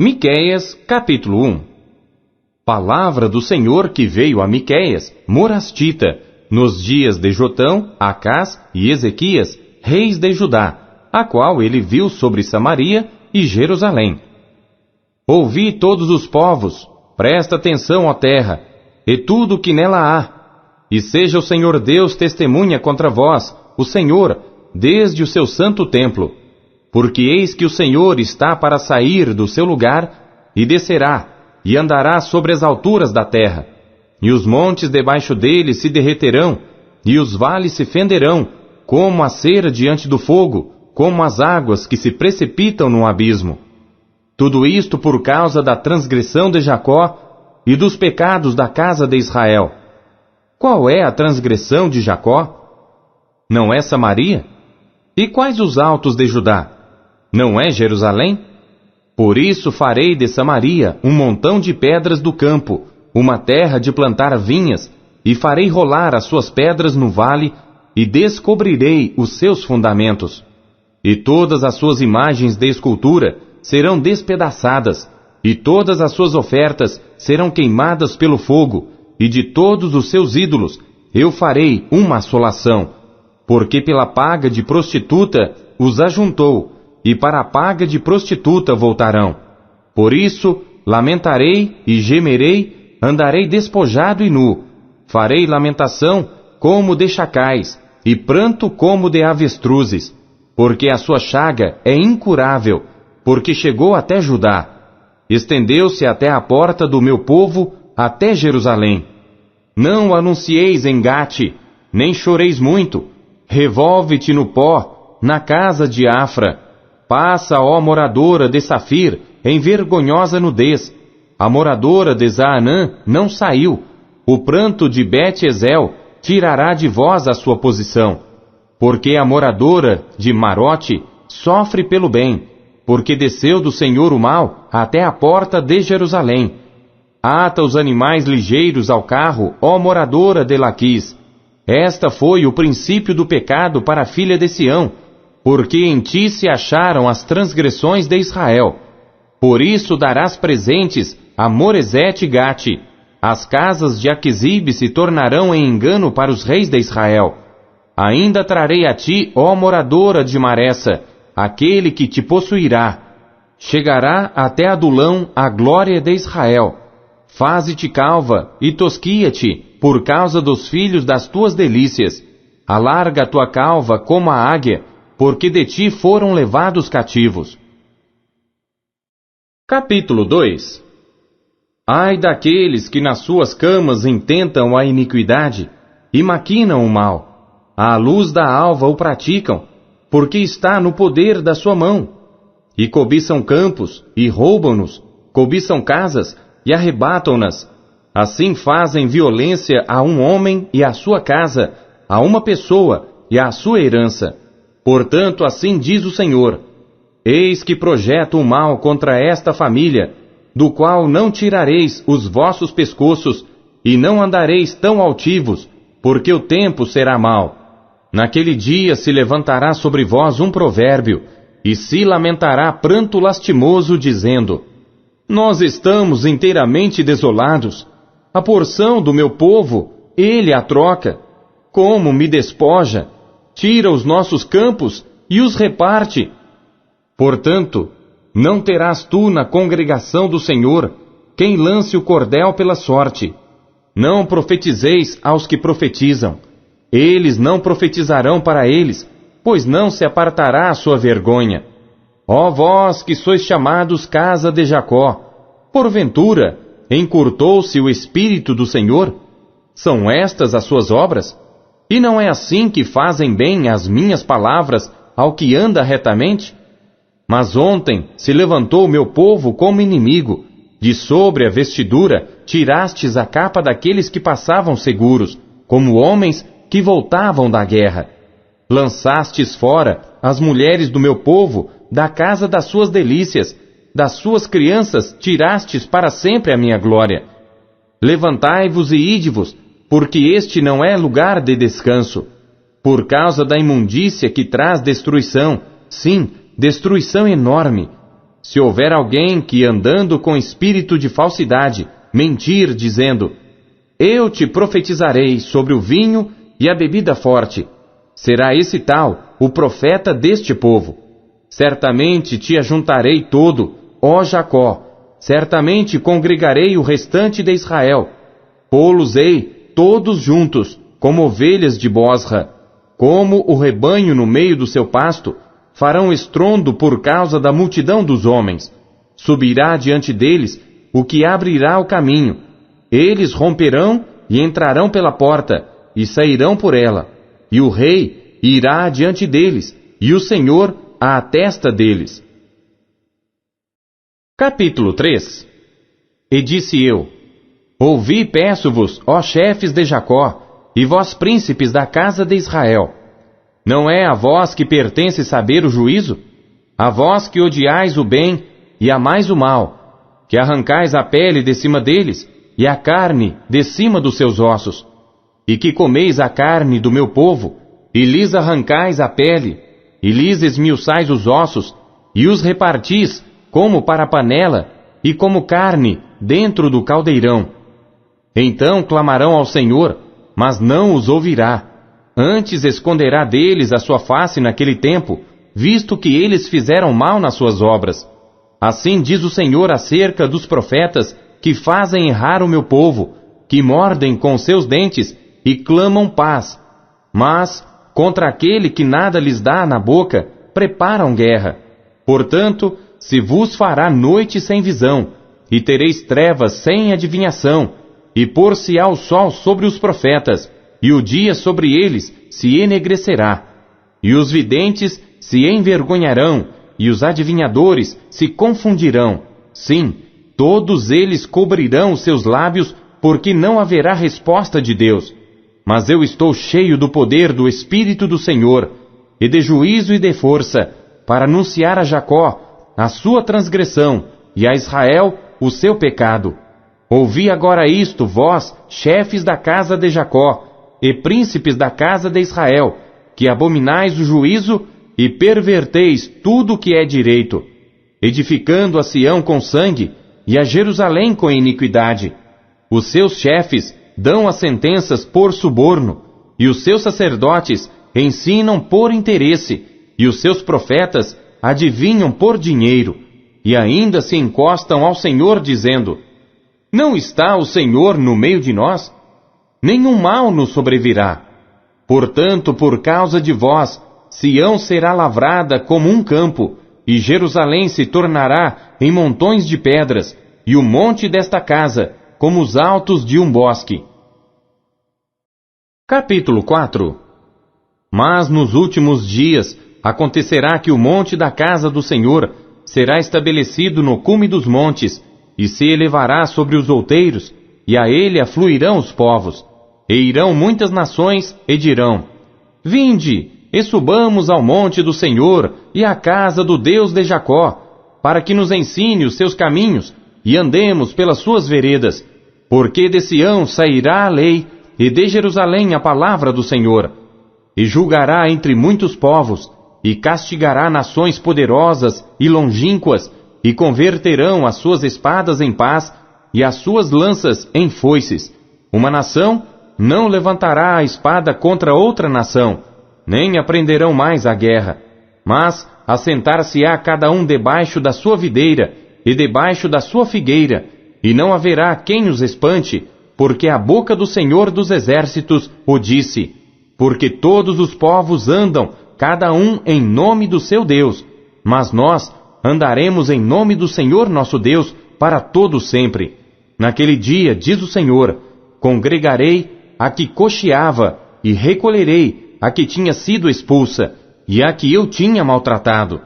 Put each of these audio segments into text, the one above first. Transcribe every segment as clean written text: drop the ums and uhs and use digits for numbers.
Miqueias, capítulo 1. Palavra do Senhor que veio a Miqueias, morastita, nos dias de Jotão, Acás e Ezequias, reis de Judá, a qual ele viu sobre Samaria e Jerusalém. Ouvi todos os povos, presta atenção, ó terra, e tudo o que nela há, e seja o Senhor Deus testemunha contra vós, o Senhor, desde o seu santo templo. Porque eis que o Senhor está para sair do seu lugar, e descerá, e andará sobre as alturas da terra. E os montes debaixo dele se derreterão, e os vales se fenderão, como a cera diante do fogo, como as águas que se precipitam no abismo. Tudo isto por causa da transgressão de Jacó e dos pecados da casa de Israel. Qual é a transgressão de Jacó? Não é Samaria? E quais os altos de Judá? Não é Jerusalém? Por isso farei de Samaria um montão de pedras do campo, uma terra de plantar vinhas, e farei rolar as suas pedras no vale, e descobrirei os seus fundamentos. E todas as suas imagens de escultura serão despedaçadas, e todas as suas ofertas serão queimadas pelo fogo, e de todos os seus ídolos eu farei uma assolação, porque pela paga de prostituta os ajuntou, e para a paga de prostituta voltarão. Por isso, lamentarei e gemerei, andarei despojado e nu. Farei lamentação como de chacais, e pranto como de avestruzes, porque a sua chaga é incurável, porque chegou até Judá. Estendeu-se até a porta do meu povo, até Jerusalém. Não anuncieis em Gate, nem choreis muito. Revolve-te no pó, na casa de Afra. Passa, ó moradora de Safir, em vergonhosa nudez. A moradora de Zaanã não saiu. O pranto de Bet-Ezel tirará de vós a sua posição. Porque a moradora de Marote sofre pelo bem, porque desceu do Senhor o mal até a porta de Jerusalém. Ata os animais ligeiros ao carro, ó moradora de Laquis. Esta foi o princípio do pecado para a filha de Sião, porque em ti se acharam as transgressões de Israel. Por isso darás presentes a Moresete e Gate. As casas de Aquisibe se tornarão em engano para os reis de Israel. Ainda trarei a ti, ó moradora de Maressa, aquele que te possuirá. Chegará até Adulão a glória de Israel. Faze-te calva e tosquia-te por causa dos filhos das tuas delícias. Alarga a tua calva como a águia, porque de ti foram levados cativos. Capítulo 2. Ai daqueles que nas suas camas intentam a iniquidade e maquinam o mal. À luz da alva o praticam, porque está no poder da sua mão. E cobiçam campos e roubam-nos, cobiçam casas e arrebatam-nas. Assim fazem violência a um homem e à sua casa, a uma pessoa e à sua herança. Portanto, assim diz o Senhor: eis que projeto o mal contra esta família, do qual não tirareis os vossos pescoços, e não andareis tão altivos, porque o tempo será mau. Naquele dia se levantará sobre vós um provérbio, e se lamentará pranto lastimoso, dizendo: nós estamos inteiramente desolados. A porção do meu povo, ele a troca. Como me despoja! Tira os nossos campos e os reparte. Portanto, não terás tu na congregação do Senhor quem lance o cordel pela sorte. Não profetizeis aos que profetizam. Eles não profetizarão para eles, pois não se apartará a sua vergonha. Ó vós que sois chamados casa de Jacó, porventura encurtou-se o Espírito do Senhor? São estas as suas obras? E não é assim que fazem bem as minhas palavras ao que anda retamente? Mas ontem se levantou o meu povo como inimigo. De sobre a vestidura tirastes a capa daqueles que passavam seguros, como homens que voltavam da guerra. Lançastes fora as mulheres do meu povo da casa das suas delícias, das suas crianças tirastes para sempre a minha glória. Levantai-vos e ide-vos, porque este não é lugar de descanso, por causa da imundícia que traz destruição, sim, destruição enorme. Se houver alguém que, andando com espírito de falsidade, mentir, dizendo: eu te profetizarei sobre o vinho e a bebida forte, será esse tal o profeta deste povo. Certamente te ajuntarei todo, ó Jacó, certamente congregarei o restante de Israel. Pô-los-ei todos juntos, como ovelhas de Bosra, como o rebanho no meio do seu pasto, farão estrondo por causa da multidão dos homens. Subirá diante deles o que abrirá o caminho. Eles romperão e entrarão pela porta, e sairão por ela. E o rei irá adiante deles, e o Senhor à testa deles. Capítulo 3. E disse eu: ouvi, peço-vos, ó chefes de Jacó, e vós príncipes da casa de Israel. Não é a vós que pertence saber o juízo? A vós que odiais o bem e amais o mal, que arrancais a pele de cima deles, e a carne de cima dos seus ossos, e que comeis a carne do meu povo, e lhes arrancais a pele, e lhes esmiuçais os ossos, e os repartis como para a panela, e como carne dentro do caldeirão. Então clamarão ao Senhor, mas não os ouvirá. Antes esconderá deles a sua face naquele tempo, visto que eles fizeram mal nas suas obras. Assim diz o Senhor acerca dos profetas que fazem errar o meu povo, que mordem com seus dentes e clamam paz. Mas, contra aquele que nada lhes dá na boca, preparam guerra. Portanto, se vos fará noite sem visão, e tereis trevas sem adivinhação, e pôr-se-á o sol sobre os profetas, e o dia sobre eles se enegrecerá. E os videntes se envergonharão, e os adivinhadores se confundirão. Sim, todos eles cobrirão os seus lábios, porque não haverá resposta de Deus. Mas eu estou cheio do poder do Espírito do Senhor, e de juízo e de força, para anunciar a Jacó a sua transgressão, e a Israel o seu pecado. Ouvi agora isto, vós, chefes da casa de Jacó, e príncipes da casa de Israel, que abominais o juízo e perverteis tudo o que é direito, edificando a Sião com sangue e a Jerusalém com iniquidade. Os seus chefes dão as sentenças por suborno, e os seus sacerdotes ensinam por interesse, e os seus profetas adivinham por dinheiro, e ainda se encostam ao Senhor dizendo: não está o Senhor no meio de nós? Nenhum mal nos sobrevirá. Portanto, por causa de vós, Sião será lavrada como um campo, e Jerusalém se tornará em montões de pedras, e o monte desta casa como os altos de um bosque. Capítulo 4. Mas nos últimos dias acontecerá que o monte da casa do Senhor será estabelecido no cume dos montes, e se elevará sobre os outeiros, e a ele afluirão os povos. E irão muitas nações e dirão: vinde, e subamos ao monte do Senhor e à casa do Deus de Jacó, para que nos ensine os seus caminhos, e andemos pelas suas veredas. Porque de Sião sairá a lei, e de Jerusalém a palavra do Senhor. E julgará entre muitos povos, e castigará nações poderosas e longínquas, e converterão as suas espadas em paz, e as suas lanças em foices. Uma nação não levantará a espada contra outra nação, nem aprenderão mais a guerra. Mas assentar-se-á cada um debaixo da sua videira, e debaixo da sua figueira, e não haverá quem os espante, porque a boca do Senhor dos Exércitos o disse. Porque todos os povos andam, cada um em nome do seu Deus, mas nós andaremos em nome do Senhor nosso Deus para todo sempre. Naquele dia, diz o Senhor, congregarei a que cocheava, e recolherei a que tinha sido expulsa, e a que eu tinha maltratado.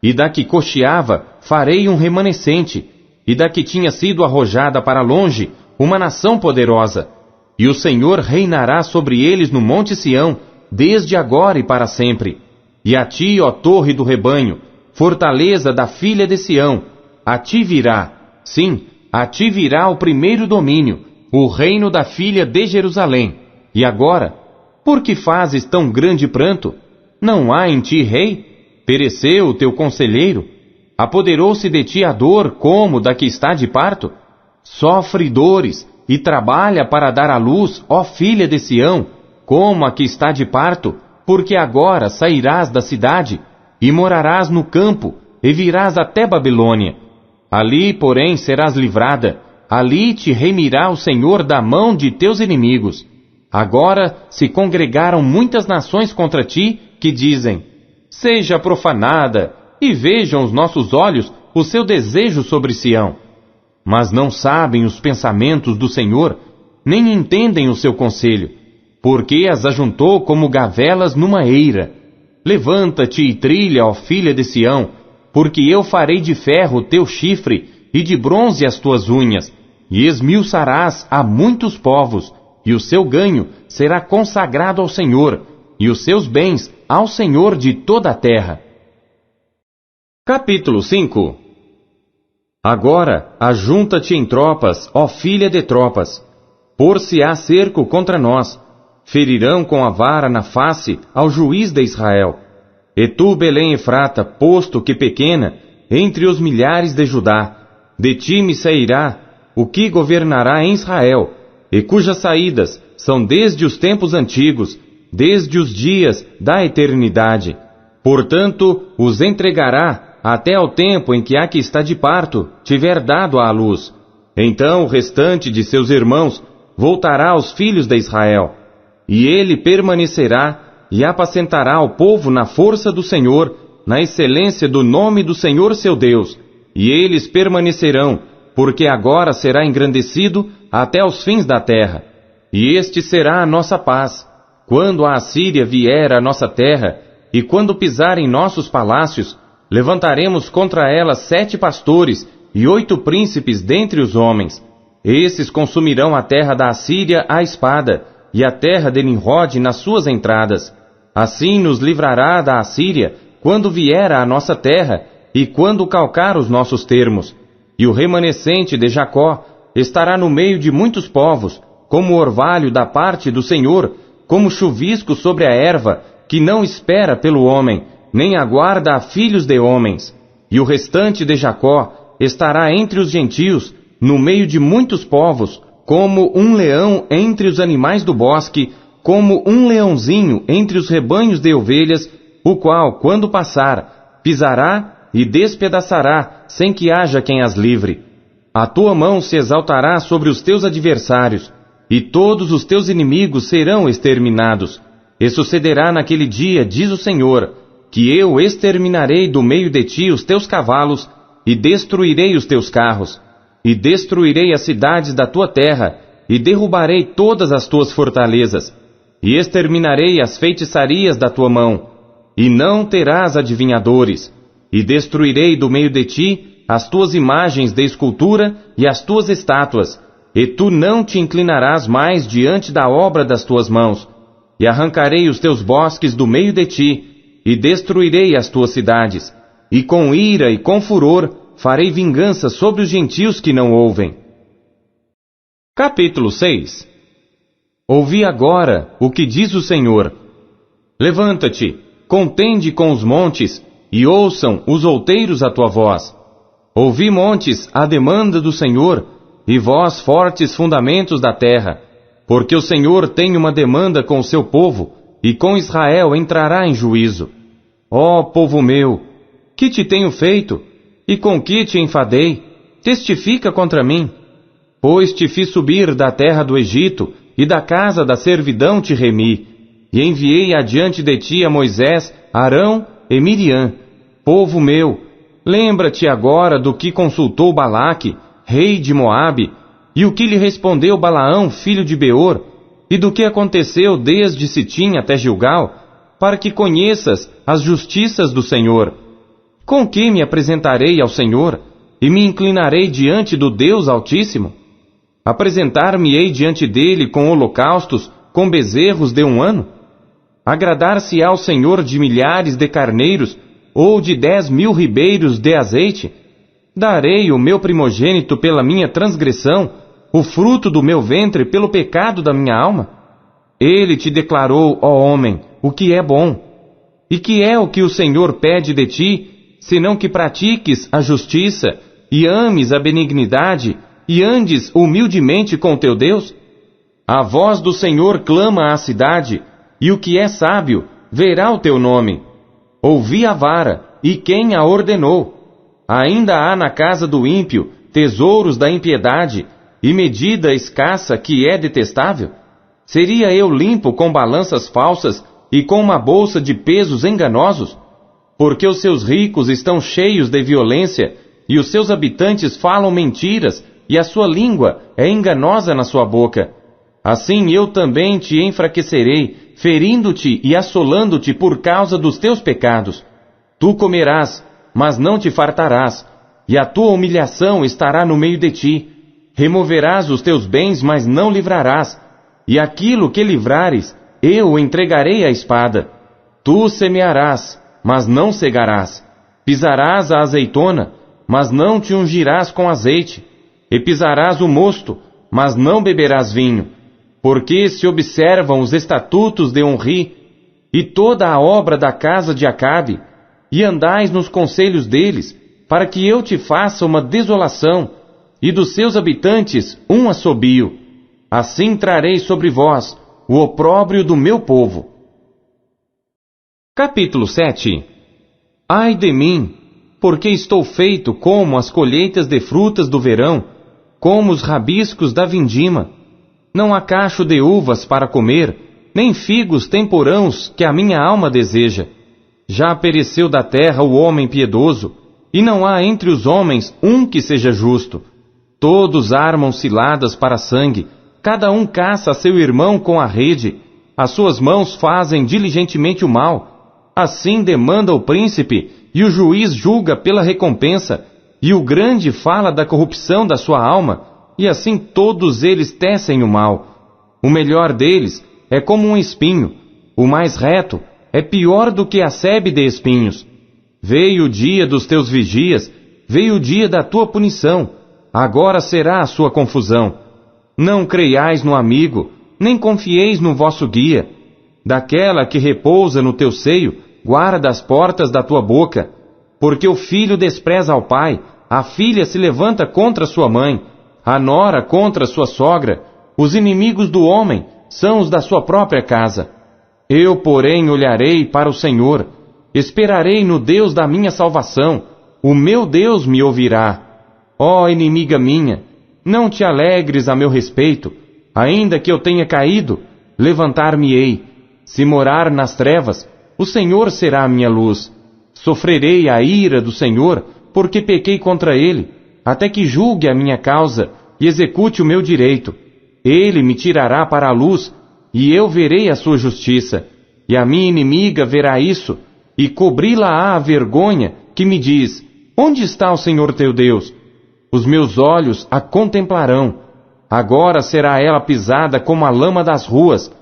E da que cocheava farei um remanescente, e da que tinha sido arrojada para longe, uma nação poderosa. E o Senhor reinará sobre eles no monte Sião, desde agora e para sempre. E a ti, ó torre do rebanho, fortaleza da filha de Sião, a ti virá, sim, a ti virá o primeiro domínio, o reino da filha de Jerusalém. E agora, por que fazes tão grande pranto? Não há em ti rei? Pereceu o teu conselheiro? Apoderou-se de ti a dor como da que está de parto? Sofre dores e trabalha para dar à luz, ó filha de Sião, como a que está de parto, porque agora sairás da cidade e morarás no campo e virás até Babilônia. Ali, porém, serás livrada, ali te remirá o Senhor da mão de teus inimigos. Agora se congregaram muitas nações contra ti, que dizem: seja profanada, e vejam os nossos olhos o seu desejo sobre Sião. Mas não sabem os pensamentos do Senhor, nem entendem o seu conselho, porque as ajuntou como gavelas numa eira. Levanta-te e trilha, ó filha de Sião, porque eu farei de ferro o teu chifre, e de bronze as tuas unhas, e esmiuçarás a muitos povos, e o seu ganho será consagrado ao Senhor, e os seus bens ao Senhor de toda a terra. Capítulo 5. Agora ajunta-te em tropas, ó filha de tropas. Por-se-á cerco contra nós. Ferirão com a vara na face ao juiz de Israel. E tu, Belém Efrata, posto que pequena, entre os milhares de Judá, de ti me sairá o que governará em Israel, e cujas saídas são desde os tempos antigos, desde os dias da eternidade. Portanto, os entregará até ao tempo em que a que está de parto tiver dado à luz. Então o restante de seus irmãos voltará aos filhos de Israel, e ele permanecerá e apacentará o povo na força do Senhor, na excelência do nome do Senhor seu Deus, e eles permanecerão, porque agora será engrandecido até os fins da terra. E este será a nossa paz. Quando a Assíria vier à nossa terra, e quando pisar em nossos palácios, levantaremos contra ela 7 pastores e 8 príncipes dentre os homens. Esses consumirão a terra da Assíria à espada, e a terra de Nimrod nas suas entradas. Assim nos livrará da Assíria, quando vier à nossa terra, e quando calcar os nossos termos. E o remanescente de Jacó estará no meio de muitos povos, como orvalho da parte do Senhor, como chuvisco sobre a erva, que não espera pelo homem, nem aguarda a filhos de homens. E o restante de Jacó estará entre os gentios, no meio de muitos povos, como um leão entre os animais do bosque, como um leãozinho entre os rebanhos de ovelhas, o qual, quando passar, pisará e despedaçará, sem que haja quem as livre. A tua mão se exaltará sobre os teus adversários, e todos os teus inimigos serão exterminados. E sucederá naquele dia, diz o Senhor, que eu exterminarei do meio de ti os teus cavalos, e destruirei os teus carros, e destruirei as cidades da tua terra, e derrubarei todas as tuas fortalezas, e exterminarei as feitiçarias da tua mão, e não terás adivinhadores, e destruirei do meio de ti as tuas imagens de escultura e as tuas estátuas, e tu não te inclinarás mais diante da obra das tuas mãos, e arrancarei os teus bosques do meio de ti, e destruirei as tuas cidades, e com ira e com furor farei vingança sobre os gentios que não ouvem. Capítulo 6. Ouvi agora o que diz o Senhor. Levanta-te, contende com os montes, e ouçam os outeiros a tua voz. Ouvi, montes, a demanda do Senhor, e vós, fortes fundamentos da terra, porque o Senhor tem uma demanda com o seu povo, e com Israel entrará em juízo. Ó povo meu, que te tenho feito? E com que te enfadei? Testifica contra mim. Pois te fiz subir da terra do Egito, e da casa da servidão te remi, e enviei adiante de ti a Moisés, Arão e Miriam. Povo meu, lembra-te agora do que consultou Balaque, rei de Moabe, e o que lhe respondeu Balaão, filho de Beor, e do que aconteceu desde Sitim até Gilgal, para que conheças as justiças do Senhor. Com que me apresentarei ao Senhor, e me inclinarei diante do Deus Altíssimo? Apresentar-me-ei diante dele com holocaustos, com bezerros de 1 ano? Agradar-se-á ao Senhor de milhares de carneiros, ou de 10.000 ribeiros de azeite? Darei o meu primogênito pela minha transgressão, o fruto do meu ventre pelo pecado da minha alma? Ele te declarou, ó homem, o que é bom. E que é o que o Senhor pede de ti, senão que pratiques a justiça, e ames a benignidade, e andes humildemente com teu Deus? A voz do Senhor clama à cidade, e o que é sábio verá o teu nome. Ouvi a vara, e quem a ordenou? Ainda há na casa do ímpio tesouros da impiedade, e medida escassa que é detestável? Seria eu limpo com balanças falsas e com uma bolsa de pesos enganosos? Porque os seus ricos estão cheios de violência, e os seus habitantes falam mentiras, e a sua língua é enganosa na sua boca. Assim eu também te enfraquecerei, ferindo-te e assolando-te por causa dos teus pecados. Tu comerás, mas não te fartarás, e a tua humilhação estará no meio de ti. Removerás os teus bens, mas não livrarás, e aquilo que livrares, eu o entregarei à espada. Tu semearás, mas não cegarás. Pisarás a azeitona, mas não te ungirás com azeite. E pisarás o mosto, mas não beberás vinho. Porque se observam os estatutos de Onri, e toda a obra da casa de Acabe, e andais nos conselhos deles, para que eu te faça uma desolação, e dos seus habitantes um assobio. Assim trarei sobre vós o opróbrio do meu povo. Capítulo 7. Ai de mim, porque estou feito como as colheitas de frutas do verão, como os rabiscos da vindima. Não há cacho de uvas para comer, nem figos temporãos que a minha alma deseja. Já pereceu da terra o homem piedoso, e não há entre os homens um que seja justo. Todos armam ciladas para sangue, cada um caça a seu irmão com a rede, as suas mãos fazem diligentemente o mal. Assim demanda o príncipe, e o juiz julga pela recompensa, e o grande fala da corrupção da sua alma, e assim todos eles tecem o mal. O melhor deles é como um espinho, o mais reto é pior do que a sebe de espinhos. Veio o dia dos teus vigias, veio o dia da tua punição, agora será a sua confusão. Não creiais no amigo, nem confieis no vosso guia. Daquela que repousa no teu seio, guarda as portas da tua boca. Porque o filho despreza ao pai, a filha se levanta contra sua mãe, a nora contra sua sogra, os inimigos do homem são os da sua própria casa. Eu, porém, olharei para o Senhor, esperarei no Deus da minha salvação, o meu Deus me ouvirá. Ó inimiga minha, não te alegres a meu respeito, ainda que eu tenha caído, levantar-me-ei. Se morar nas trevas, o Senhor será a minha luz. Sofrerei a ira do Senhor, porque pequei contra ele, até que julgue a minha causa e execute o meu direito. Ele me tirará para a luz, e eu verei a sua justiça, e a minha inimiga verá isso, e cobri-la-á a vergonha, que me diz: onde está o Senhor teu Deus? Os meus olhos a contemplarão. Agora será ela pisada como a lama das ruas.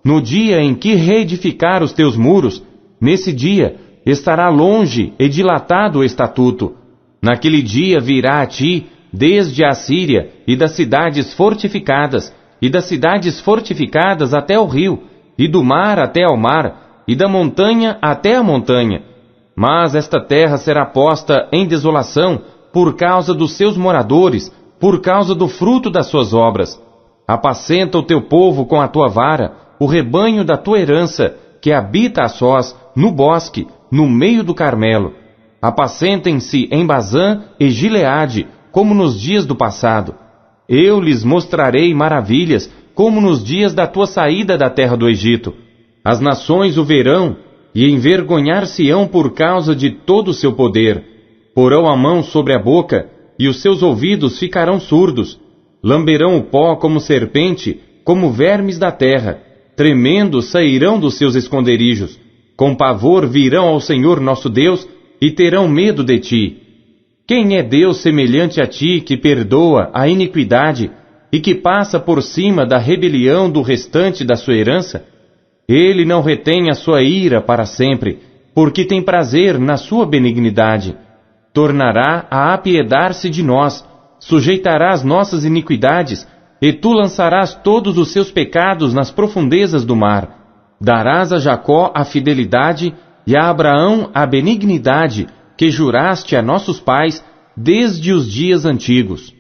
No dia em que reedificar os teus muros, nesse dia estará longe e dilatado o estatuto. Naquele dia virá a ti, desde a Síria e das cidades fortificadas, e das cidades fortificadas até o rio, e do mar até ao mar, e da montanha até a montanha. Mas esta terra será posta em desolação por causa dos seus moradores, por causa do fruto das suas obras. Apacenta o teu povo com a tua vara, o rebanho da tua herança, que habita a sós, no bosque, no meio do Carmelo. Apacentem-se em Bazã e Gileade, como nos dias do passado. Eu lhes mostrarei maravilhas, como nos dias da tua saída da terra do Egito. As nações o verão, e envergonhar-se-ão por causa de todo o seu poder. Porão a mão sobre a boca, e os seus ouvidos ficarão surdos. Lamberão o pó como serpente, como vermes da terra. Tremendo sairão dos seus esconderijos. Com pavor virão ao Senhor nosso Deus, e terão medo de ti. Quem é Deus semelhante a ti, que perdoa a iniquidade, e que passa por cima da rebelião do restante da sua herança? Ele não retém a sua ira para sempre, porque tem prazer na sua benignidade. Tornará a apiedar-se de nós, sujeitará as nossas iniquidades, e tu lançarás todos os seus pecados nas profundezas do mar. Darás a Jacó a fidelidade, e a Abraão a benignidade, que juraste a nossos pais desde os dias antigos.